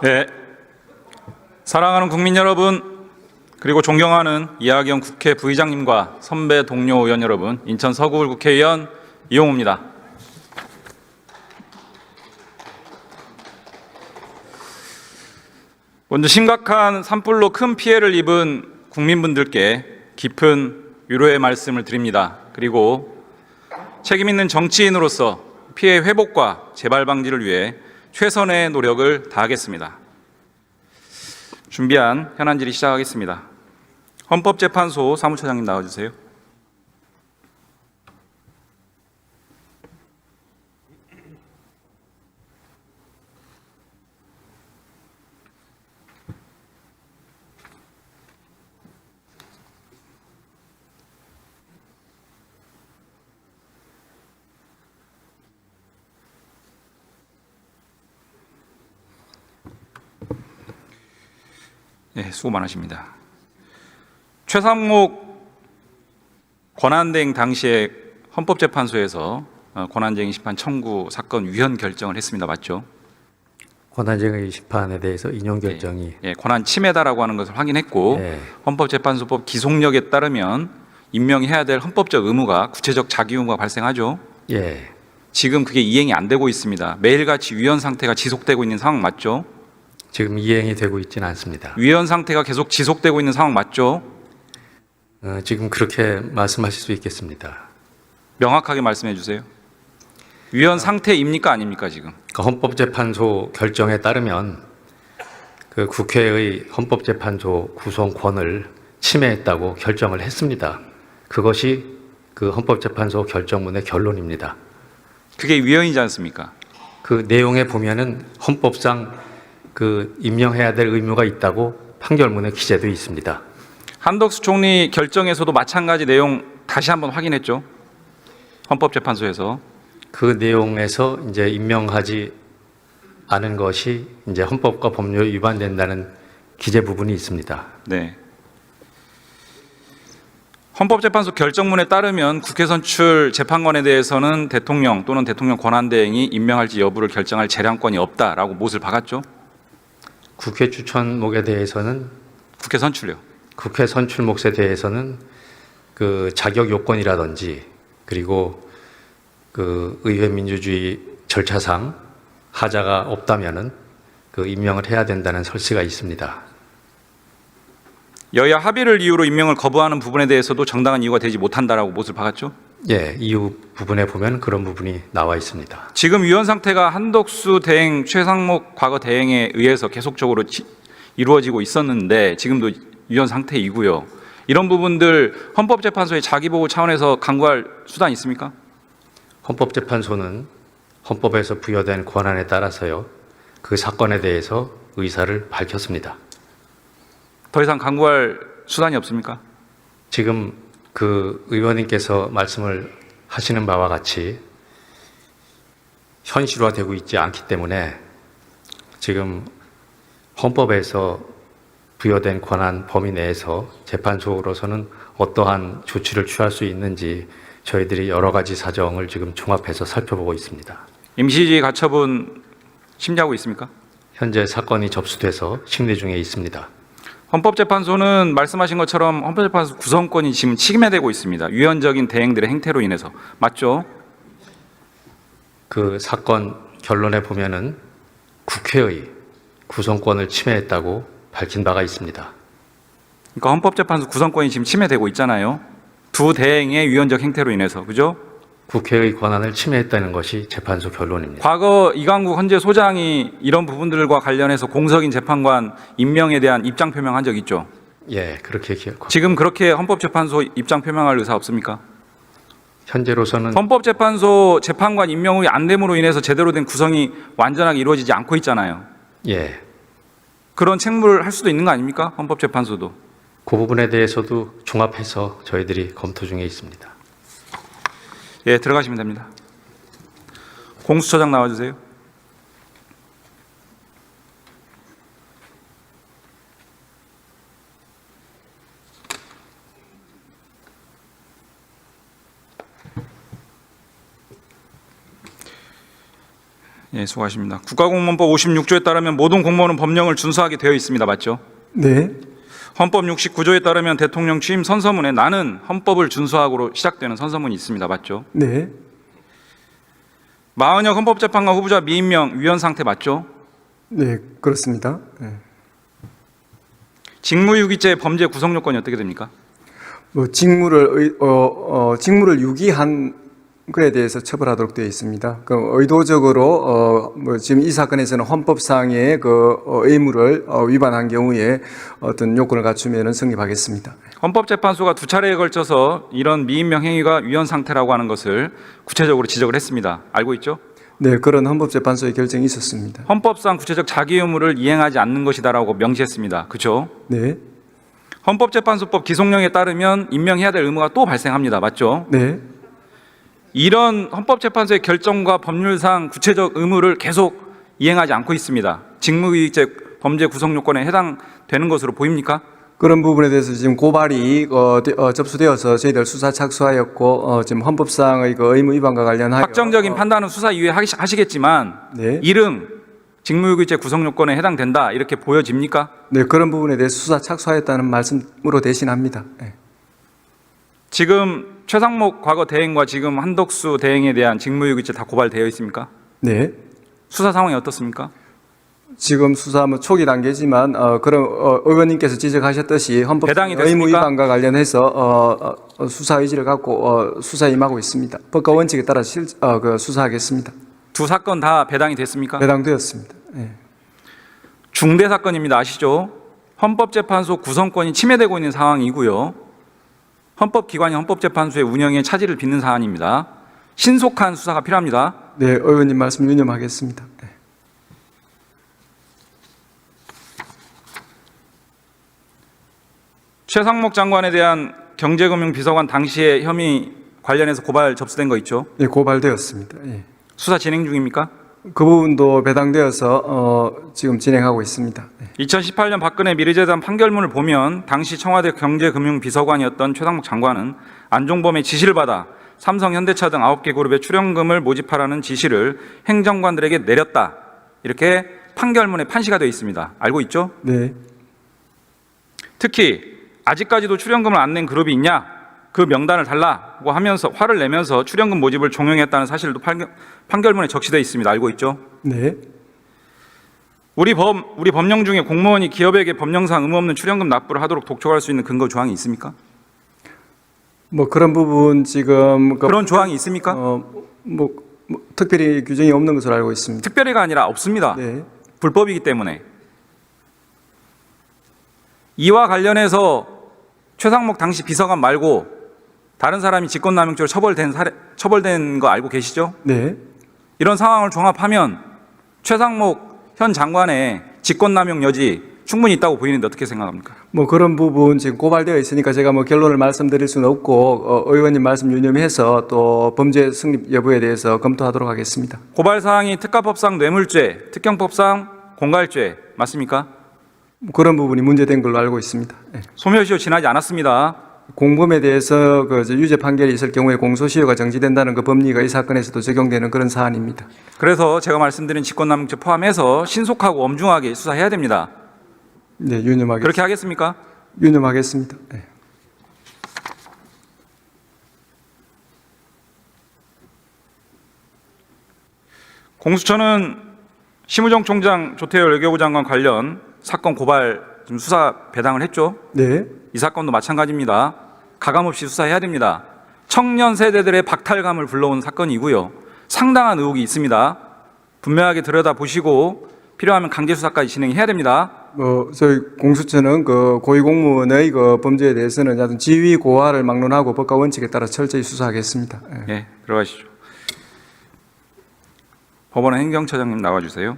네, 사랑하는 국민 여러분, 그리고 존경하는 이하경 국회 부의장님과 선배 동료 의원 여러분, 인천 서구울 국회의원 이용우입니다. 먼저 심각한 산불로 큰 피해를 입은 국민분들께 깊은 위로의 말씀을 드립니다. 그리고 책임 있는 정치인으로서 피해 회복과 재발 방지를 위해 최선의 노력을 다하겠습니다. 준비한 현안 질의 시작하겠습니다. 헌법재판소 사무처장님 나와주세요. 네, 수고 많으십니다. 최상목 권한대행 당시에 헌법재판소에서 권한쟁의 심판 청구 사건 위헌 결정을 했습니다. 맞죠? 권한쟁의 심판에 대해서 인용 결정이 권한 침해다라고 하는 것을 확인했고 헌법재판소법 기속력에 따르면 임명해야 될 헌법적 의무가 구체적 자기 의무가 발생하죠. 지금 그게 이행이 안 되고 있습니다. 매일같이 위헌 상태가 지속되고 있는 상황 맞죠? 지금 이행이 되고 있지는 않습니다. 위헌 상태가 계속 지속되고 있는 상황 맞죠? 지금 그렇게 말씀하실 수 있겠습니다. 명확하게 말씀해 주세요. 위헌 상태입니까 아닙니까 지금? 헌법재판소 결정에 따르면 그 국회의 헌법재판소 구성권을 침해했다고 결정을 했습니다. 그것이 그 헌법재판소 결정문의 결론입니다. 그게 위헌이지 않습니까? 그 내용에 보면은 헌법상 그 임명해야 될 의무가 있다고 판결문에 기재되어 있습니다. 한덕수 총리 결정에서도 마찬가지 내용 다시 한번 확인했죠. 헌법재판소에서 그 내용에서 이제 임명하지 않은 것이 이제 헌법과 법률에 위반된다는 기재 부분이 있습니다. 네. 헌법재판소 결정문에 따르면 국회 선출 재판관에 대해서는 대통령 또는 대통령 권한대행이 임명할지 여부를 결정할 재량권이 없다라고 못을 박았죠. 국회 추천목에 대해서는 국회 선출요. 국회 선출 몫에 대해서는 그 자격 요건이라든지 그리고 그 의회 민주주의 절차상 하자가 없다면은 그 임명을 해야 된다는 설치가 있습니다. 여야 합의를 이유로 임명을 거부하는 부분에 대해서도 정당한 이유가 되지 못한다라고 못을 박았죠. 이유 부분에 보면 그런 부분이 나와 있습니다. 지금 위헌 상태가 한덕수 대행, 최상목 과거 대행에 의해서 계속적으로 이루어지고 있었는데 지금도 위헌 상태이고요. 이런 부분들 헌법재판소의 자기보호 차원에서 강구할 수단 있습니까? 헌법재판소는 헌법에서 부여된 권한에 따라서요. 그 사건에 대해서 의사를 밝혔습니다. 더 이상 강구할 수단이 없습니까? 지금 그 의원님께서 말씀을 하시는 바와 같이 현실화되고 있지 않기 때문에 지금 헌법에서 부여된 권한 범위 내에서 재판소로서는 어떠한 조치를 취할 수 있는지 저희들이 여러 가지 사정을 지금 종합해서 살펴보고 있습니다. 임시지 가처분 심리하고 있습니까? 현재 사건이 접수돼서 심리 중에 있습니다. 헌법재판소는 말씀하신 것처럼 헌법재판소 구성권이 지금 침해되고 있습니다. 위헌적인 대행들의 행태로 인해서. 맞죠? 그 사건 결론에 보면은 국회의 구성권을 침해했다고 밝힌 바가 있습니다. 그러니까 헌법재판소 구성권이 지금 침해되고 있잖아요. 두 대행의 위헌적 행태로 인해서. 그죠? 국회의 권한을 침해했다는 것이 재판소 결론입니다. 과거 이강국 헌재 소장이 이런 부분들과 관련해서 공석인 재판관 임명에 대한 입장 표명한 적 있죠? 그렇게 기억합니다. 지금 그렇게 헌법재판소 입장 표명할 의사 없습니까? 현재로서는 헌법재판소 재판관 임명이 안 됨으로 인해서 제대로 된 구성이 완전하게 이루어지지 않고 있잖아요. 그런 책무를 할 수도 있는 거 아닙니까? 헌법재판소도. 그 부분에 대해서도 종합해서 저희들이 검토 중에 있습니다. 들어가시면 됩니다. 공수처장 나와주세요. 예, 수고하십니다. 국가공무원법 56조에 따르면 모든 공무원은 법령을 준수하게 되어 있습니다. 맞죠? 네. 헌법 69조에 따르면 대통령 취임 선서문에 나는 헌법을 준수하고로 시작되는 선서문이 있습니다. 맞죠? 네. 마은혁 헌법재판관 후보자 미임명 위헌 상태 맞죠? 네, 그렇습니다. 네. 직무유기죄 범죄 구성 요건이 어떻게 됩니까? 뭐 직무를 유기한 거에 대해서 처벌하도록 되어 있습니다. 그 의도적으로 뭐 지금 이 사건에서는 헌법상의 의무를 위반한 경우에 어떤 요건을 갖추면은 성립하겠습니다. 헌법재판소가 두 차례에 걸쳐서 이런 미임명 행위가 위헌 상태라고 하는 것을 구체적으로 지적을 했습니다. 알고 있죠? 네, 그런 헌법재판소의 결정이 있었습니다. 헌법상 구체적 자기 의무를 이행하지 않는 것이다라고 명시했습니다. 그렇죠? 네. 헌법재판소법 기속령에 따르면 임명해야 될 의무가 또 발생합니다. 맞죠? 네. 이런 헌법재판소의 결정과 법률상 구체적 의무를 계속 이행하지 않고 있습니다. 직무유기죄 범죄 구성 요건에 해당되는 것으로 보입니까? 그런 부분에 대해서 지금 고발이 접수되어서 저희들 수사 착수하였고 지금 헌법상의 의무 위반과 관련하여 확정적인 판단은 수사 이후에 하시겠지만 네. 이름 직무유기죄 구성 요건에 해당된다 이렇게 보여집니까? 네, 그런 부분에 대해서 수사 착수하였다는 말씀으로 대신합니다. 네. 지금 최상목 과거 대행과 지금 한덕수 대행에 대한 직무유기죄 다 고발되어 있습니까? 네. 수사 상황이 어떻습니까? 지금 수사 초기 단계지만 그런 의원님께서 지적하셨듯이 헌법 배당이 의무 됐습니까? 위반과 관련해서 수사 의지를 갖고 수사에 임하고 있습니다. 법과 원칙에 따라 수사하겠습니다. 두 사건 다 배당이 됐습니까? 배당되었습니다. 네. 중대 사건입니다. 아시죠? 헌법재판소 구성권이 침해되고 있는 상황이고요. 헌법기관이 헌법재판소의 운영에 차질을 빚는 사안입니다. 신속한 수사가 필요합니다. 네, 의원님 말씀 유념하겠습니다. 네. 최상목 장관에 대한 경제금융비서관 당시의 혐의 관련해서 고발 접수된 거 있죠? 네, 고발되었습니다. 예. 수사 진행 중입니까? 그 부분도 배당되어서 지금 진행하고 있습니다. 네. 2018년 박근혜 미르재단 판결문을 보면 당시 청와대 경제금융비서관이었던 최상목 장관은 안종범의 지시를 받아 삼성, 현대차 등 9개 그룹의 출연금을 모집하라는 지시를 행정관들에게 내렸다. 이렇게 판결문에 판시가 되어 있습니다. 알고 있죠? 네. 특히 아직까지도 출연금을 안 낸 그룹이 있냐? 그 명단을 달라고 하면서 화를 내면서 출연금 모집을 종용했다는 사실도 판결문에 적시되어 있습니다. 알고 있죠? 네. 우리 법령 중에 공무원이 기업에게 법령상 의무 없는 출연금 납부를 하도록 독촉할 수 있는 근거 조항이 있습니까? 뭐 그런 부분 지금 그런 조항이 있습니까? 특별히 규정이 없는 것으로 알고 있습니다. 특별히가 아니라 없습니다. 네. 불법이기 때문에. 이와 관련해서 최상목 당시 비서관 말고 다른 사람이 직권남용죄로 처벌된 거 알고 계시죠? 네. 이런 상황을 종합하면 최상목 현 장관의 직권남용 여지 충분히 있다고 보이는데 어떻게 생각합니까? 뭐 그런 부분 지금 고발되어 있으니까 제가 뭐 결론을 말씀드릴 수는 없고 의원님 말씀 유념해서 또 범죄 성립 여부에 대해서 검토하도록 하겠습니다. 고발 사항이 특가법상 뇌물죄, 특경법상 공갈죄 맞습니까? 그런 부분이 문제된 걸로 알고 있습니다. 네. 소멸시효 지나지 않았습니다. 공범에 대해서 유죄 판결이 있을 경우에 공소시효가 정지된다는 그 법리가 이 사건에서도 적용되는 그런 사안입니다. 그래서 제가 말씀드린 직권남용죄 포함해서 신속하고 엄중하게 수사해야 됩니다. 네, 유념하겠습니다. 그렇게 하겠습니까? 유념하겠습니다. 네. 공수처는 심우정 총장, 조태열 외교부 장관 관련 사건 고발 지금 수사 배당을 했죠. 네. 이 사건도 마찬가지입니다. 가감없이 수사해야 됩니다. 청년 세대들의 박탈감을 불러온 사건이고요. 상당한 의혹이 있습니다. 분명하게 들여다보시고 필요하면 강제 수사까지 진행해야 됩니다. 저희 공수처는 고위공무원의 범죄에 대해서는 어떤 지위 고하를 막론하고 법과 원칙에 따라 철저히 수사하겠습니다. 네, 들어가시죠. 법원의 행정처장님 나와주세요.